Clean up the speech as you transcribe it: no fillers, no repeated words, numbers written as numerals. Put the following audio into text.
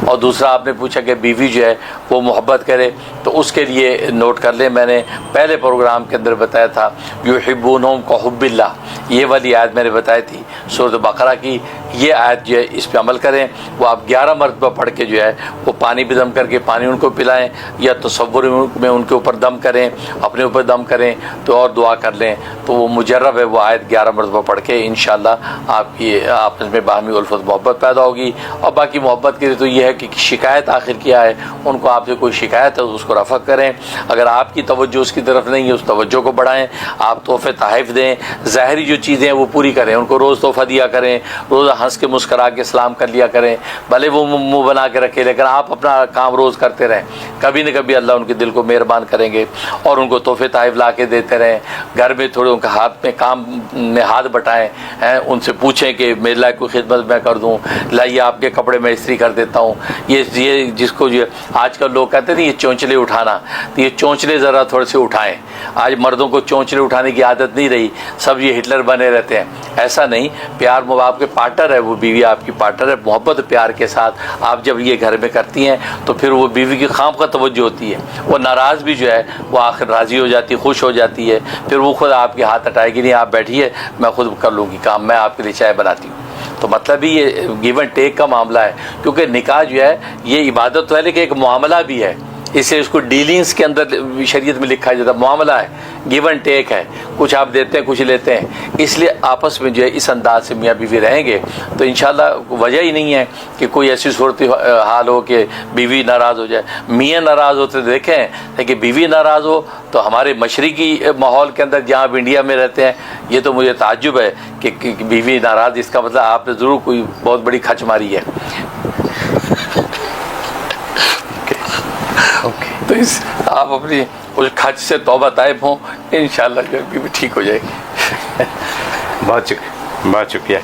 اور دوسرا آپ نے پوچھا کہ بیوی جو ہے وہ محبت کرے، تو اس کے لیے نوٹ کر لیں، میں نے پہلے پروگرام کے اندر بتایا تھا یحبونہم کحب اللہ، یہ والی آیت میں نے بتائی تھی سورۃ بقرہ کی، یہ آیت جو ہے اس پہ عمل کریں، وہ آپ 11 مرتبہ پڑھ کے جو ہے وہ پانی بھی دم کر کے پانی ان کو پلائیں، یا تصور میں ان کے اوپر دم کریں، اپنے اوپر دم کریں تو اور دعا کر لیں، تو وہ مجرب ہے، وہ آیت 11 مرتبہ پڑھ کے انشاءاللہ آپ کی آپس میں باہمی الفت محبت پیدا ہوگی۔ اور باقی محبت کے لیے تو یہ ہے کہ شکایت آخر کیا ہے، ان کو آپ سے کوئی شکایت ہے اس کو رفع کریں، اگر آپ کی توجہ اس کی طرف نہیں ہے اس توجہ کو بڑھائیں، آپ تحفے تحائف دیں، ظاہری جو چیزیں ہیں وہ پوری کریں، ان کو روز تحفہ دیا کریں، روز ہنس کے مسکرا کے سلام کر لیا کریں، بھلے وہ منہ بنا کے رکھے لیکن آپ اپنا کام روز کرتے رہیں، کبھی نہ کبھی اللہ ان کے دل کو مہربان کریں گے، اور ان کو تحفے تحائف لا کے دیتے رہیں، گھر میں تھوڑے ان کے ہاتھ میں کام میں ہاتھ بٹائیں، ان سے پوچھیں کہ میرے لائق کوئی خدمت میں کر دوں، لائیے آپ کے کپڑے میں استری کر دیتا ہوں، یہ جس کو جو آج کل لوگ کہتے ہیں یہ چونچلے اٹھانا، تو یہ چونچلے ذرا تھوڑے سے اٹھائیں، آج مردوں کو چونچلے اٹھانے کی عادت نہیں رہی، سب یہ ہٹلر بنے رہتے ہیں، ایسا نہیں، پیار آپ کے پارٹنر ہے، وہ بیوی آپ کی پارٹنر ہے، محبت پیار کے ساتھ آپ جب یہ گھر میں کرتی ہیں تو پھر وہ بیوی کی خام کا توجہ ہوتی ہے، وہ ناراض بھی جو ہے وہ آخر راضی ہو جاتی ہے، خوش ہو جاتی ہے، پھر وہ خود آپ کے ہاتھ ہٹائے گی، نہیں آپ بیٹھیے میں خود کر لوں گی کام، میں آپ کے لیے چائے بناتی ہوں۔ تو مطلب ہی یہ گیو اینڈ ٹیک کا معاملہ ہے، کیونکہ نکاح جو ہے یہ عبادت تو ہے لیکن ایک معاملہ بھی ہے، اس لیے اس کو ڈیلنگز کے اندر شریعت میں لکھا جاتا ہے، معاملہ ہے، گیو اینڈ ٹیک ہے، کچھ آپ دیتے ہیں کچھ لیتے ہیں، اس لیے آپس میں جو ہے اس انداز سے میاں بیوی رہیں گے تو انشاءاللہ وجہ ہی نہیں ہے کہ کوئی ایسی صورت حال ہو کہ بیوی ناراض ہو جائے، میاں ناراض ہوتے دیکھیں لیکن بیوی ناراض ہو تو ہمارے مشرقی ماحول کے اندر جہاں آپ انڈیا میں رہتے ہیں یہ تو مجھے تعجب ہے کہ بیوی ناراض، اس کا مطلب آپ نے ضرور کوئی بہت بڑی کھچ ماری ہے۔ تو آپ اپنی اس کھچ سے توبہ طائب ہوں، انشاءاللہ جو بھی ٹھیک ہو جائے گی۔ بہت شکریہ۔